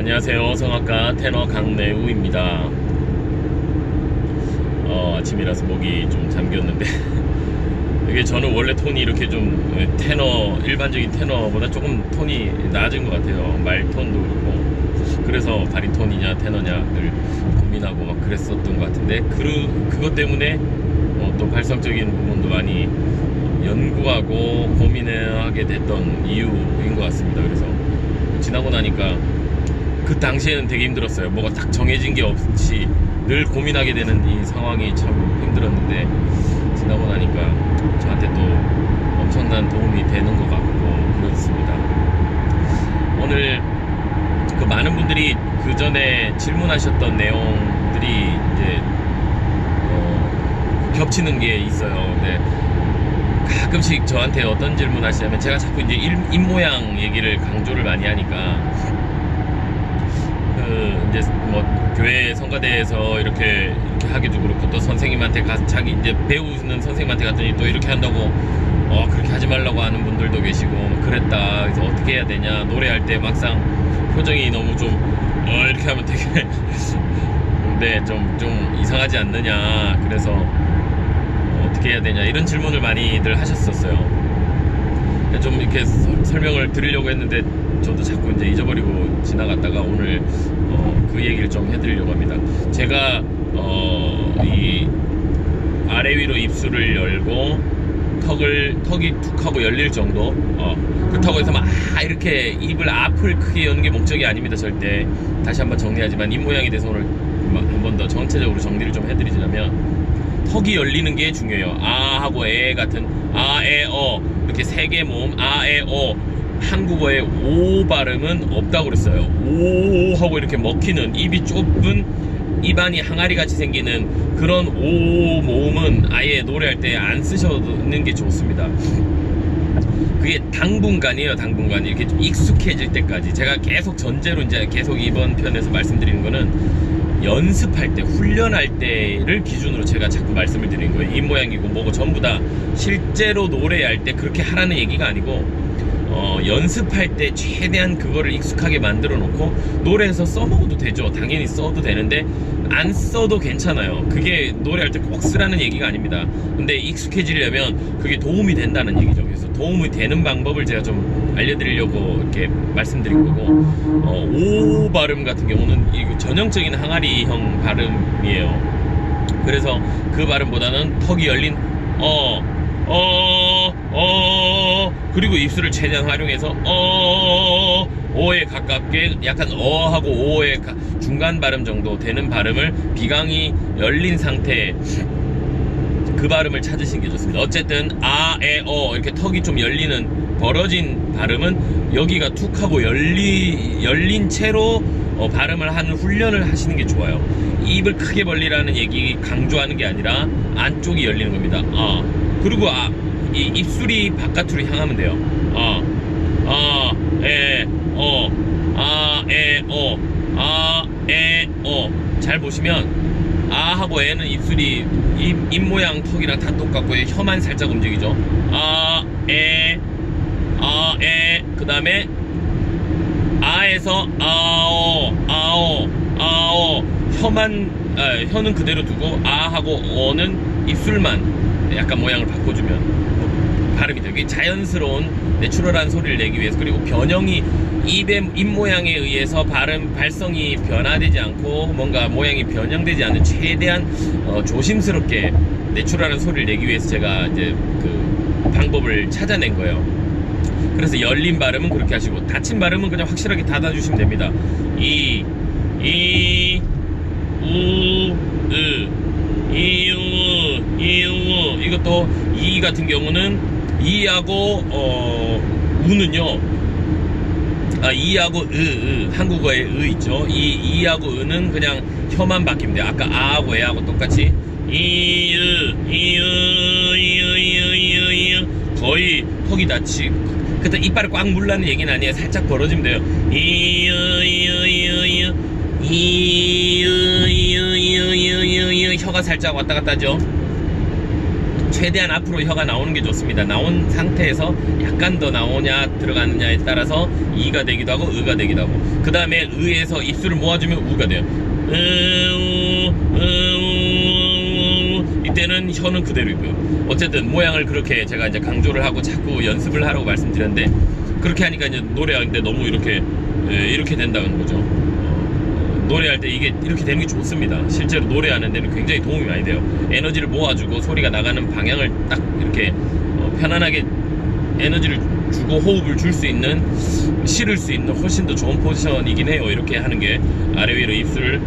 안녕하세요. 성악가 테너 강내우입니다. 아침이라서 목이 좀 잠겼는데 이게 저는 원래 톤이 이렇게 좀 일반적인 테너보다 조금 톤이 낮은 것 같아요. 말톤도 그렇고. 그래서 바리톤이냐 테너냐를 고민하고 막 그랬었던 것 같은데 그것 때문에 또 발성적인 부분도 많이 연구하고 고민하게 됐던 이유인 것 같습니다. 그래서 지나고 나니까 그 당시에는 되게 힘들었어요. 뭐가 딱 정해진 게 없이 늘 고민하게 되는 이 상황이 참 힘들었는데, 지나고 나니까 저한테 또 엄청난 도움이 되는 것 같고 그렇습니다. 오늘 그 많은 분들이 그 전에 질문하셨던 내용들이 이제 겹치는 게 있어요. 근데 가끔씩 저한테 어떤 질문 하시냐면, 제가 자꾸 이제 입모양 얘기를 강조를 많이 하니까 이제 뭐 교회 성가대에서 이렇게 하기도 그렇고, 또 선생님한테 자기 이제 배우는 선생님한테 갔더니 또 이렇게 한다고 그렇게 하지 말라고 하는 분들도 계시고, 그랬다. 그래서 어떻게 해야 되냐, 노래할 때 막상 표정이 너무 좀 이렇게 하면 되게 근데 좀 이상하지 않느냐, 그래서 어떻게 해야 되냐, 이런 질문을 많이들 하셨었어요. 좀 이렇게 설명을 드리려고 했는데 저도 자꾸 이제 잊어버리고 지나갔다가 오늘 그 얘기를 좀 해드리려고 합니다. 제가 이 아래 위로 입술을 열고 턱이 툭 하고 열릴 정도, 그렇다고 해서 막 이렇게 입을 앞을 크게 여는 게 목적이 아닙니다. 절대. 다시 한번 정리하지만 입 모양에 대해서 오늘 한 번 더 전체적으로 정리를 좀 해드리자면, 턱이 열리는 게 중요해요. 아 하고 에 같은 아, 에, 이렇게 세 개 모음 아, 에, 한국어에 오 발음은 없다고 그랬어요. 오 하고 이렇게 먹히는, 입이 좁은, 입안이 항아리 같이 생기는 그런 오 모음은 아예 노래할 때 안 쓰시는 게 좋습니다. 그게 당분간이에요. 당분간 이렇게 좀 익숙해질 때까지. 제가 계속 전제로 이제 계속 이번 편에서 말씀드리는 거는, 연습할 때, 훈련할 때를 기준으로 제가 자꾸 말씀을 드리는 거예요. 입 모양이고 뭐고 전부 다 실제로 노래할 때 그렇게 하라는 얘기가 아니고, 연습할 때 최대한 그거를 익숙하게 만들어 놓고 노래에서 써먹어도 되죠. 당연히 써도 되는데 안 써도 괜찮아요. 그게 노래할 때 꼭 쓰라는 얘기가 아닙니다. 근데 익숙해지려면 그게 도움이 된다는 얘기죠. 그래서 도움이 되는 방법을 제가 좀 알려드리려고 이렇게 말씀드린 거고, 오 발음 같은 경우는 이 전형적인 항아리형 발음이에요. 그래서 그 발음보다는 턱이 열린 그리고 입술을 최대한 활용해서 오에 가깝게, 약간 하고 오의 중간 발음 정도 되는 발음을, 비강이 열린 상태에 그 발음을 찾으시는 게 좋습니다. 어쨌든 아, 에, 이렇게 턱이 좀 열리는 벌어진 발음은 여기가 툭 하고 열린 채로 발음을 하는 훈련을 하시는 게 좋아요. 입을 크게 벌리라는 얘기 강조하는 게 아니라 안쪽이 열리는 겁니다. 그리고 이 입술이 바깥으로 향하면 돼요. 잘 보시면 아 하고 에는 입술이 입 모양 턱이랑 다 똑같고 혀만 살짝 움직이죠. 그 다음에 아에서 혀는 그대로 두고 아 하고 어는 입술만 약간 모양을 바꿔주면 발음이 되게 자연스러운 내추럴한 소리를 내기 위해서, 그리고 변형이 입 모양에 의해서 발성이 변화되지 않고 뭔가 모양이 변형되지 않는 최대한 조심스럽게 내추럴한 소리를 내기 위해서 제가 이제 그 방법을 찾아낸 거예요. 그래서 열린 발음은 그렇게 하시고, 닫힌 발음은 그냥 확실하게 닫아주시면 됩니다. 이것도 이 같은 경우는 이하고 우는요, 이하고 한국어에 있죠. 이하고 으는 그냥 혀만 바뀌면 돼요. 아까 아하고 에하고 똑같이 거의 턱이 닫히, 그때 이빨을 꽉 물라는 얘기는 아니에요. 살짝 벌어지면 돼요. 혀가 살짝 왔다 갔다 하죠. 최대한 앞으로 혀가 나오는 게 좋습니다. 나온 상태에서 약간 더 나오냐 들어가느냐에 따라서 이가 되기도 하고 으가 되기도 하고, 그 다음에 으에서 입술을 모아주면 우가 돼요. 이때는 혀는 그대로이고요. 어쨌든 모양을 그렇게 제가 이제 강조를 하고 자꾸 연습을 하라고 말씀드렸는데, 그렇게 하니까 이제 노래할 때 너무 이렇게 된다는 거죠. 노래할 때 이게 이렇게 되는 게 좋습니다. 실제로 노래하는 데는 굉장히 도움이 많이 돼요. 에너지를 모아주고 소리가 나가는 방향을 딱 이렇게 편안하게 에너지를 주고 호흡을 줄 수 있는, 실을 수 있는 훨씬 더 좋은 포지션이긴 해요. 이렇게 하는 게 아래 위로 입술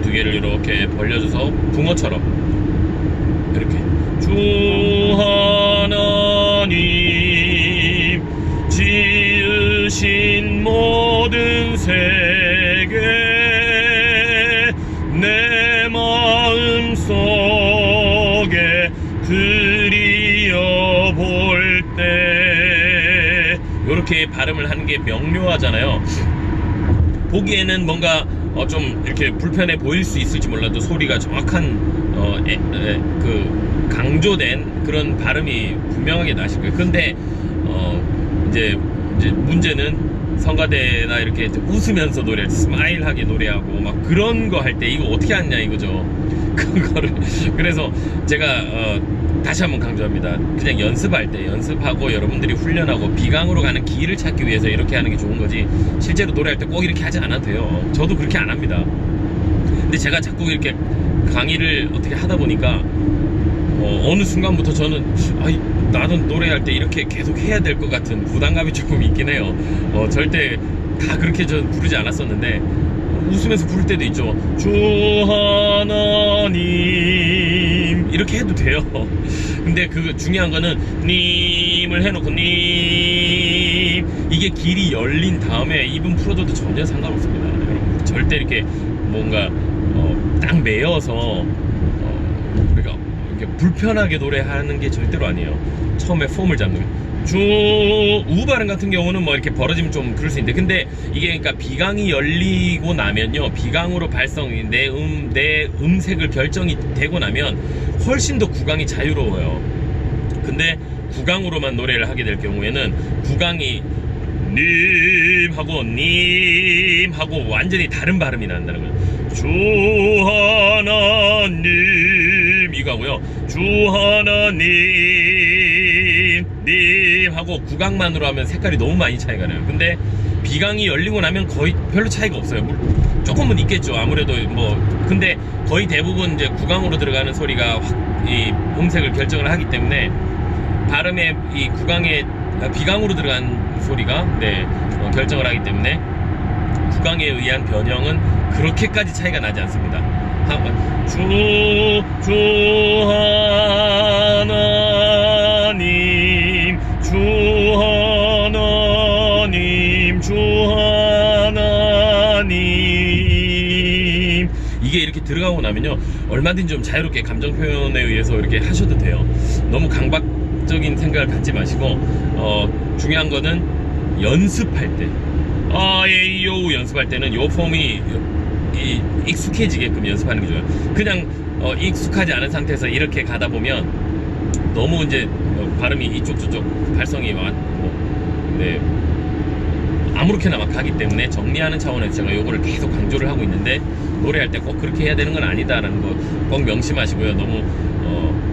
두 개를 이렇게 벌려줘서 붕어처럼 이렇게 주 하나님 지으신 모든 세계 내 마음 속에 그리어볼 때, 이렇게 발음을 하는 게 명료하잖아요. 보기에는 뭔가 좀 이렇게 불편해 보일 수 있을지 몰라도 소리가 정확한 그 강조된 그런 발음이 분명하게 나실 거예요. 근데 이제 문제는 성가대나 이렇게 웃으면서 노래, 스마일하게 노래하고 막 그런 거 할 때 이거 어떻게 하냐 이거죠. 그거를 그래서 제가 다시 한번 강조합니다. 그냥 연습할 때 연습하고 여러분들이 훈련하고 비강으로 가는 길을 찾기 위해서 이렇게 하는 게 좋은 거지, 실제로 노래할 때 꼭 이렇게 하지 않아도 돼요. 저도 그렇게 안 합니다. 근데 제가 자꾸 이렇게 강의를 어떻게 하다 보니까 어느 순간부터 저는 나도 노래할 때 이렇게 계속 해야 될 것 같은 부담감이 조금 있긴 해요. 절대 다 그렇게 전 부르지 않았었는데 웃으면서 부를 때도 있죠. 주 하나님 이렇게 해도 돼요. 근데 그 중요한 거는 님을 해놓고 님, 이게 길이 열린 다음에 입은 풀어줘도 전혀 상관없습니다. 여러분 절대 이렇게 뭔가 딱 매여서 우리가 이렇게 불편하게 노래하는 게 절대로 아니에요. 처음에 폼을 잡는 거. 우 발음 같은 경우는 뭐 이렇게 벌어지면 좀 그럴 수 있는데, 근데 이게 그러니까 비강이 열리고 나면요, 비강으로 발성이 내 음색을 결정이 되고 나면 훨씬 더 구강이 자유로워요. 근데 구강으로만 노래를 하게 될 경우에는 구강이 님 하고 완전히 다른 발음이 난다는 거예요. 주 하나님 이거고요. 주 하나님 님 하고 구강만으로 하면 색깔이 너무 많이 차이가 나요. 근데 비강이 열리고 나면 거의 별로 차이가 없어요. 조금은 있겠죠. 아무래도 뭐, 근데 거의 대부분 이제 구강으로 들어가는 소리가 이 음색을 결정을 하기 때문에 발음에 이 구강에 비강으로 들어간 소리가 결정을 하기 때문에 구강에 의한 변형은 그렇게까지 차이가 나지 않습니다. 주 하나님 주 하나님 이게 이렇게 들어가고 나면요, 얼마든지 좀 자유롭게 감정 표현에 의해서 이렇게 하셔도 돼요. 너무 강박적인 생각을 갖지 마시고, 중요한 거는 연습할 때 아예요 연습할 때는 요 폼이 익숙해지게끔 연습하는 게 좋아요. 그냥 익숙하지 않은 상태에서 이렇게 가다 보면 너무 이제 발음이 이쪽 저쪽 발성이 아무렇게나 막 가기 때문에 정리하는 차원에서 제가 요거를 계속 강조를 하고 있는데, 노래할 때 꼭 그렇게 해야 되는 건 아니다라는 거 꼭 명심하시고요. 너무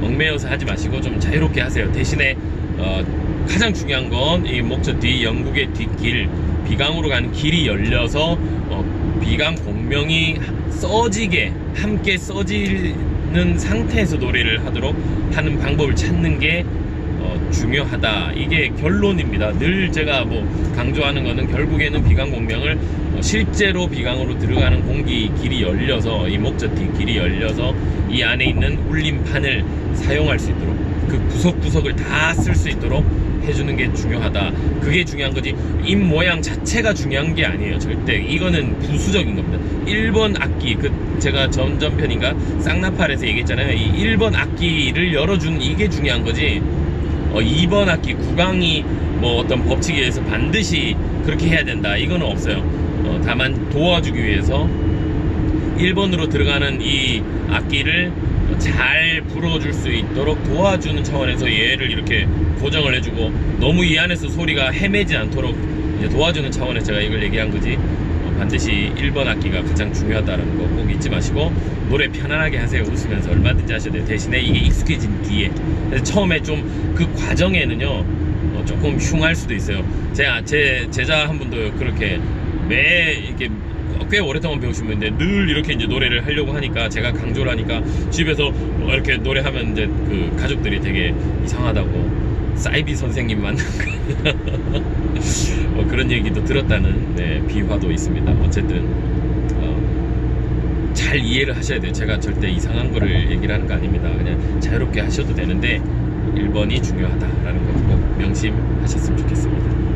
얽매여서 하지 마시고 좀 자유롭게 하세요. 대신에 가장 중요한 건 이 목젖 뒤 영국의 뒷길, 비강으로 가는 길이 열려서 비강 공명이 써지게 함께 써지는 상태에서 노래를 하도록 하는 방법을 찾는 게 중요하다. 이게 결론입니다. 늘 제가 강조하는 거는 결국에는 비강 공명을 실제로 비강으로 들어가는 공기 길이 열려서, 이 목젖 뒤 길이 열려서 이 안에 있는 울림판을 사용할 수 있도록, 그 구석구석을 다 쓸 수 있도록 해주는 게 중요하다. 그게 중요한 거지, 입 모양 자체가 중요한 게 아니에요. 절대. 이거는 부수적인 겁니다. 1번 악기, 제가 전편인가 쌍나팔에서 얘기했잖아요. 이 1번 악기를 열어주는 이게 중요한 거지, 2번 악기 구강이 어떤 법칙에 의해서 반드시 그렇게 해야 된다, 이거는 없어요. 다만 도와주기 위해서 1번으로 들어가는 이 악기를 잘 불어줄 수 있도록 도와주는 차원에서 얘를 이렇게 고정을 해주고, 너무 이 안에서 소리가 헤매지 않도록 이제 도와주는 차원에서 제가 이걸 얘기한 거지. 반드시 1번 악기가 가장 중요하다는 거 꼭 잊지 마시고, 노래 편안하게 하세요. 웃으면서 얼마든지 하셔도 돼요. 대신에 이게 익숙해진 뒤에, 그래서 처음에 좀 그 과정에는요 조금 흉할 수도 있어요. 제 제자 한 분도 그렇게 이렇게 꽤 오랫동안 배우신 분인데 늘 이렇게 이제 노래를 하려고 하니까, 제가 강조를 하니까 집에서 이렇게 노래하면 이제 그 가족들이 되게 이상하다고, 사이비 선생님 만난 거 그런 얘기도 들었다는 비화도 있습니다. 어쨌든 잘 이해를 하셔야 돼요. 제가 절대 이상한 거를 얘기를 하는 거 아닙니다. 그냥 자유롭게 하셔도 되는데 1번이 중요하다라는 거 꼭 명심하셨으면 좋겠습니다.